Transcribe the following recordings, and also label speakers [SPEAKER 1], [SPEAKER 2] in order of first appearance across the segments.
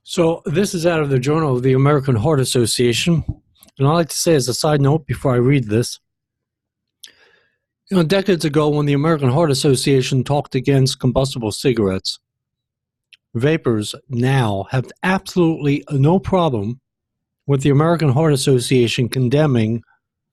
[SPEAKER 1] So this is out of the Journal of the American Heart Association. And I'd like to say as a side note before I read this, decades ago when the American Heart Association talked against combustible cigarettes, vapors now have absolutely no problem with the American Heart Association condemning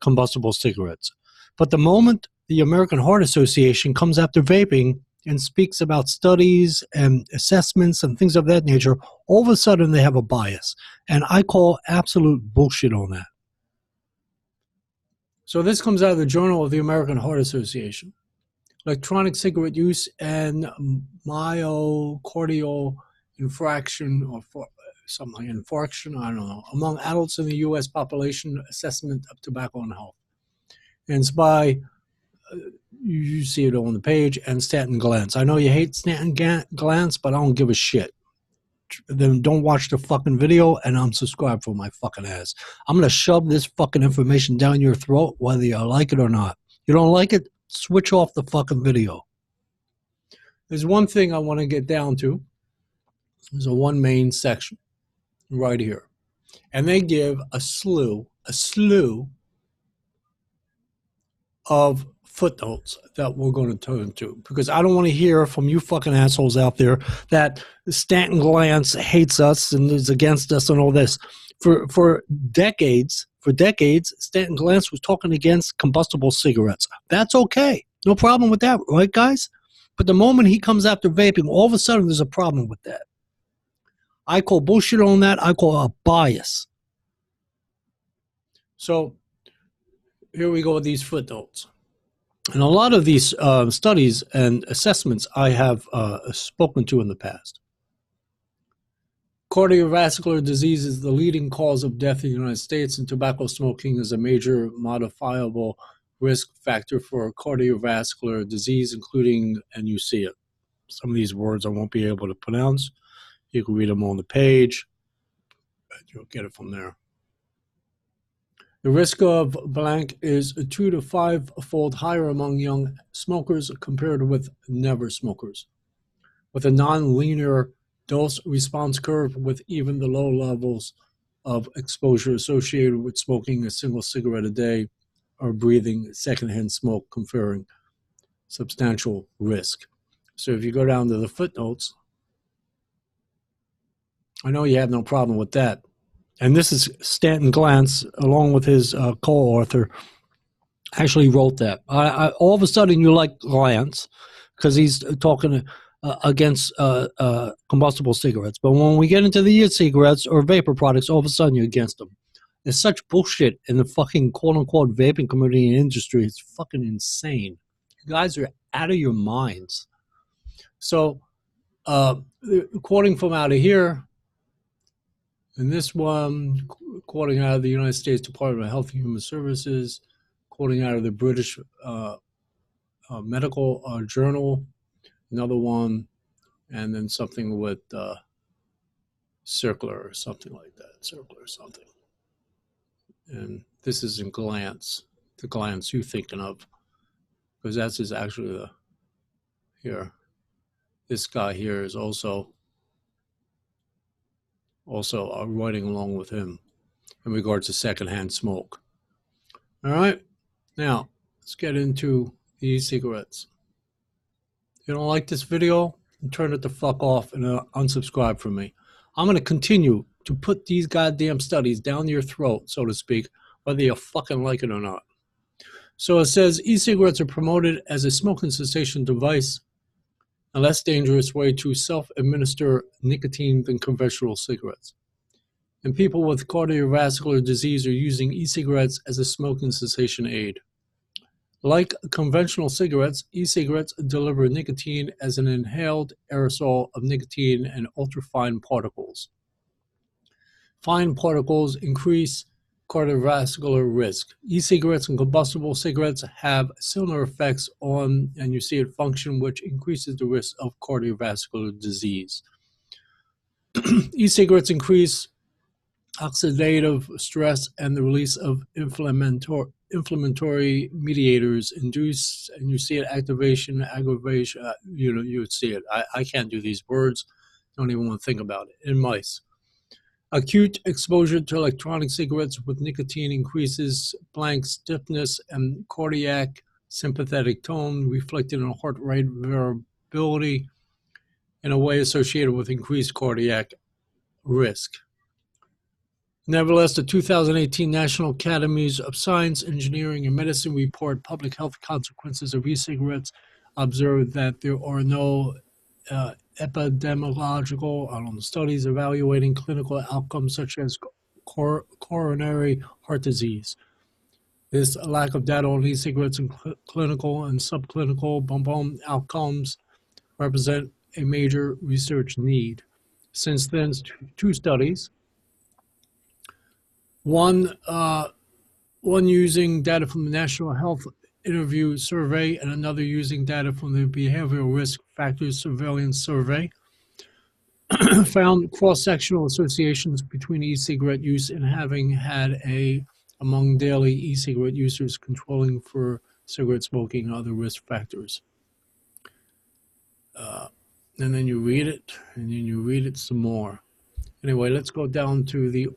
[SPEAKER 1] combustible cigarettes. But the moment the American Heart Association comes after vaping and speaks about studies and assessments and things of that nature, all of a sudden they have a bias. And I call absolute bullshit on that. So this comes out of the Journal of the American Heart Association. Electronic cigarette use and myocardial infarction or something, infarction, I don't know, among adults in the U.S. population assessment of tobacco and health. And it's by, you see it on the page, and Stanton Glantz. I know you hate Stanton Glantz, but I don't give a shit. Then don't watch the fucking video and unsubscribe for my fucking ass. I'm going to shove this fucking information down your throat whether you like it or not. You don't like it? Switch off the fucking video. There's one thing I want to get down to. There's one main section right here. And they give a slew of footnotes that we're going to turn to, because I don't want to hear from you fucking assholes out there that Stanton Glantz hates us and is against us and all this. For decades, Stanton Glantz was talking against combustible cigarettes. That's okay. No problem with that, right, guys? But the moment he comes after vaping, all of a sudden there's a problem with that. I call bullshit on that. I call a bias. So here we go with these footnotes. And a lot of these studies and assessments I have spoken to in the past. Cardiovascular disease is the leading cause of death in the United States, and tobacco smoking is a major modifiable risk factor for cardiovascular disease, including, and you see it, some of these words I won't be able to pronounce. You can read them on the page, and you'll get it from there. The risk of blank is 2 to 5-fold higher among young smokers compared with never smokers, with a non-linear dose-response curve with even the low levels of exposure associated with smoking a single cigarette a day or breathing secondhand smoke conferring substantial risk. So if you go down to the footnotes, I know you have no problem with that. And this is Stanton Glantz, along with his co-author, actually wrote that. All of a sudden, you like Glantz because he's talking against combustible cigarettes. But when we get into the e-cigarettes or vapor products, all of a sudden you're against them. There's such bullshit in the fucking quote-unquote vaping community and industry. It's fucking insane. You guys are out of your minds. So, quoting from out of here, and this one, quoting out of the United States Department of Health and Human Services, quoting out of the British Medical Journal, another one, and then something with circular or something like that, circular or something. And this is in Glantz, the Glantz you're thinking of, because that's actually the, here. This guy here is also writing along with him in regards to secondhand smoke. All right, now let's get into the e-cigarettes. If you don't like this video, turn it the fuck off and unsubscribe from me. I'm going to continue to put these goddamn studies down your throat, so to speak, whether you fucking like it or not. So it says e-cigarettes are promoted as a smoking cessation device, a less dangerous way to self-administer nicotine than conventional cigarettes. And people with cardiovascular disease are using e-cigarettes as a smoking cessation aid. Like conventional cigarettes, e-cigarettes deliver nicotine as an inhaled aerosol of nicotine and ultrafine particles. Fine particles increase cardiovascular risk. E-cigarettes and combustible cigarettes have similar effects on, and you see it function, which increases the risk of cardiovascular disease. E-cigarettes increase oxidative stress and the release of inflammatory mediators induce, and you see it, activation, aggravation, you would see it. I can't do these words. Don't even want to think about it. In mice. Acute exposure to electronic cigarettes with nicotine increases blank stiffness and cardiac sympathetic tone, reflected in heart rate variability in a way associated with increased cardiac risk. Nevertheless, the 2018 National Academies of Science, Engineering, and Medicine report Public Health Consequences of E-Cigarettes observed that there are no epidemiological studies evaluating clinical outcomes such as coronary heart disease. This lack of data on e-cigarettes and clinical and subclinical outcomes represent a major research need. Since then, two studies, one using data from the National Health Interview Survey and another using data from the Behavioral Risk Factors Surveillance Survey, found cross-sectional associations between e-cigarette use and having had among daily e-cigarette users controlling for cigarette smoking and other risk factors. And then you read it, and then you read it some more. Anyway, let's go down to the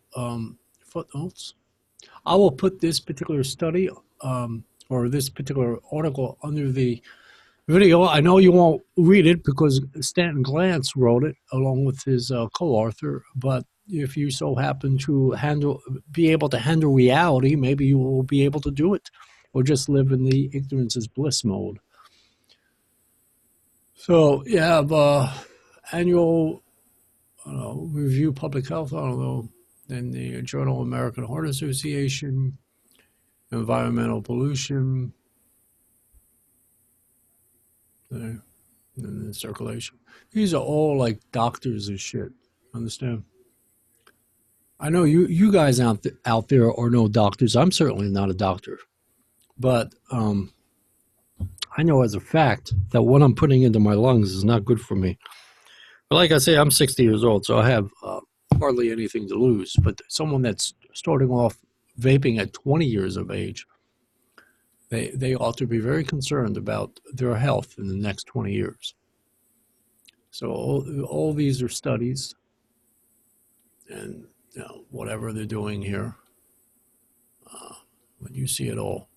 [SPEAKER 1] footnotes. I will put this particular study or this particular article under the video. I know you won't read it because Stanton Glantz wrote it along with his co-author, but if you so happen to be able to handle reality, maybe you will be able to do it, or just live in the ignorance is bliss mode. So you have annual review public health, then the Journal of American Heart Association, environmental pollution, and then the circulation. These are all like doctors and shit, understand? I know you guys out there are no doctors. I'm certainly not a doctor, but I know as a fact that what I'm putting into my lungs is not good for me. But like I say, I'm 60 years old, so I have hardly anything to lose. But someone that's starting off vaping at 20 years of age, they ought to be very concerned about their health in the next 20 years. So all these are studies, and whatever they're doing here, when you see it all.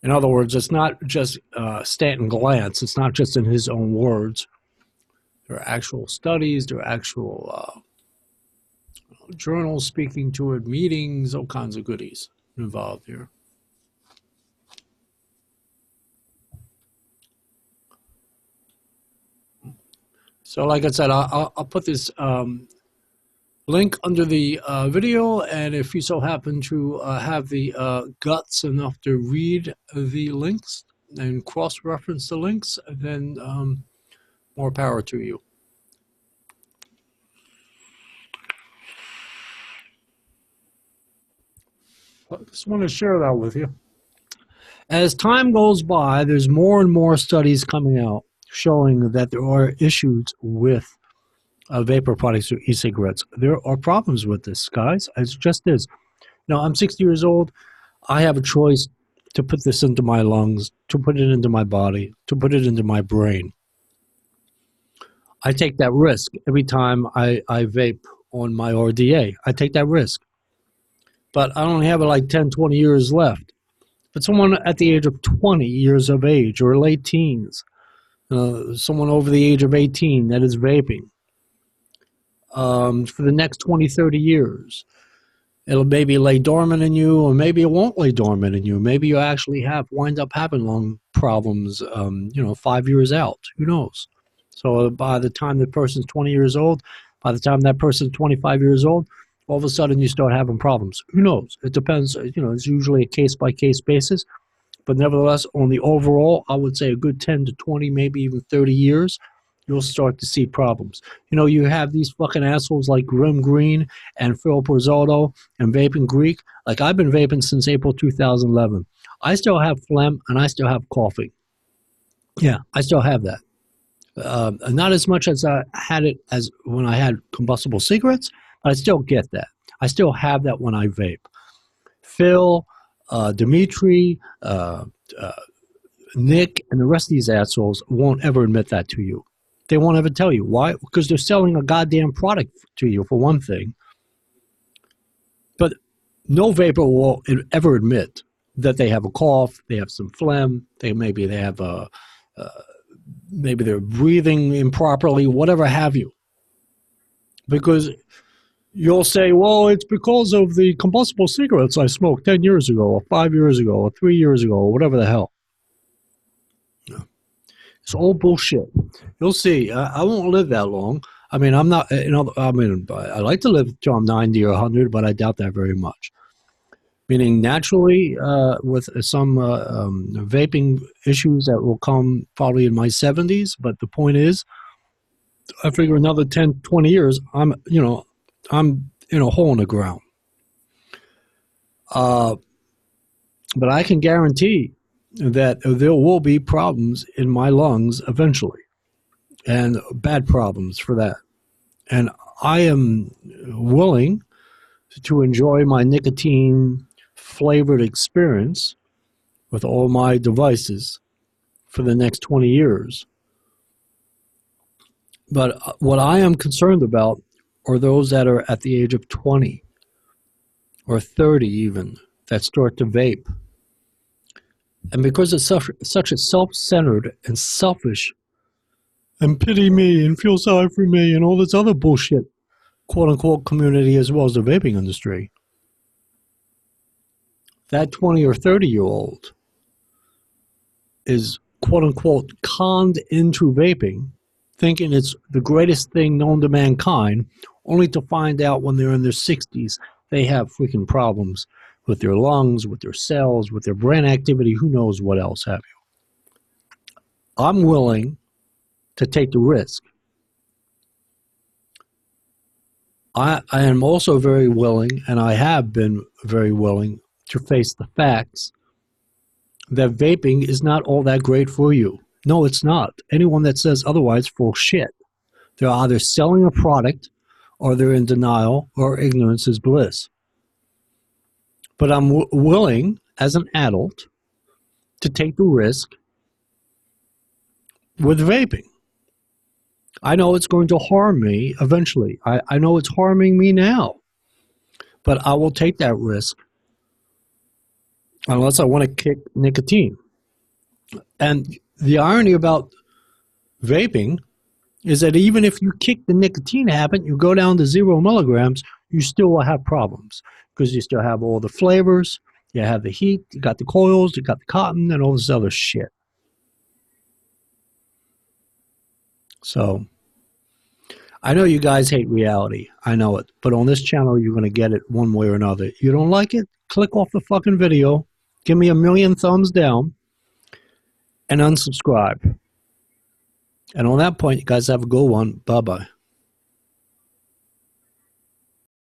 [SPEAKER 1] In other words, it's not just Stanton Glantz. It's not just in his own words. There are actual studies. There are actual journals speaking to it, meetings, all kinds of goodies involved here. So like I said, I'll put this link under the video, and if you so happen to have the guts enough to read the links and cross-reference the links, then more power to you. I just want to share that with you. As time goes by, there's more and more studies coming out showing that there are issues with vapor products or e-cigarettes. There are problems with this, guys. It just is. Now, I'm 60 years old. I have a choice to put this into my lungs, to put it into my body, to put it into my brain. I take that risk every time I vape on my RDA. I take that risk. But I only have like 10, 20 years left. But someone at the age of 20 years of age or late teens, someone over the age of 18 that is vaping, for the next 20, 30 years, it'll maybe lay dormant in you, or maybe it won't lay dormant in you. Maybe you actually wind up having lung problems, 5 years out. Who knows? So by the time the person's 20 years old, by the time that person's 25 years old, all of a sudden you start having problems. Who knows? It depends. It's usually a case-by-case basis. But nevertheless, on the overall, I would say a good 10 to 20, maybe even 30 years, you'll start to see problems. You have these fucking assholes like Grim Green and Phil Porzotto and Vaping Greek. Like, I've been vaping since April 2011. I still have phlegm and I still have coughing. Yeah, I still have that. Not as much as I had it as when I had combustible cigarettes, but I still get that. I still have that when I vape. Phil, Dimitri, Nick, and the rest of these assholes won't ever admit that to you. They won't ever tell you. Why? Because they're selling a goddamn product to you, for one thing. But no vapor will ever admit that they have a cough, they have some phlegm, maybe they have maybe they're breathing improperly, whatever have you. Because you'll say, well, it's because of the combustible cigarettes I smoked 10 years ago, or 5 years ago, or 3 years ago, or whatever the hell. It's all bullshit. You'll see. I won't live that long. I mean, I'm not, I like to live till I'm 90 or 100, but I doubt that very much. Meaning naturally, with some vaping issues that will come probably in my 70s. But the point is, I figure another 10, 20 years, I'm in a hole in the ground. But I can guarantee that there will be problems in my lungs eventually, and bad problems for that. And I am willing to enjoy my nicotine flavored experience with all my devices for the next 20 years. But what I am concerned about are those that are at the age of 20 or 30 even, that start to vape. And because it's such a self-centered and selfish and pity me and feel sorry for me and all this other bullshit, quote-unquote, community as well as the vaping industry, that 20 or 30-year-old is, quote-unquote, conned into vaping, thinking it's the greatest thing known to mankind, only to find out when they're in their 60s they have freaking problems with their lungs, with their cells, with their brain activity, who knows what else have you. I'm willing to take the risk. I am also very willing, and I have been very willing, to face the facts that vaping is not all that great for you. No, it's not. Anyone that says otherwise, full shit. They're either selling a product, or they're in denial, or ignorance is bliss. But I'm willing, as an adult, to take the risk with vaping. I know it's going to harm me eventually. I know it's harming me now. But I will take that risk unless I want to kick nicotine. And the irony about vaping is that even if you kick the nicotine habit, you go down to 0 milligrams, you still will have problems because you still have all the flavors, you have the heat, you got the coils, you got the cotton, and all this other shit. So I know you guys hate reality. I know it. But on this channel, you're going to get it one way or another. You don't like it? Click off the fucking video. Give me 1,000,000 thumbs down. And unsubscribe. And on that point, you guys have a good one. Bye-bye.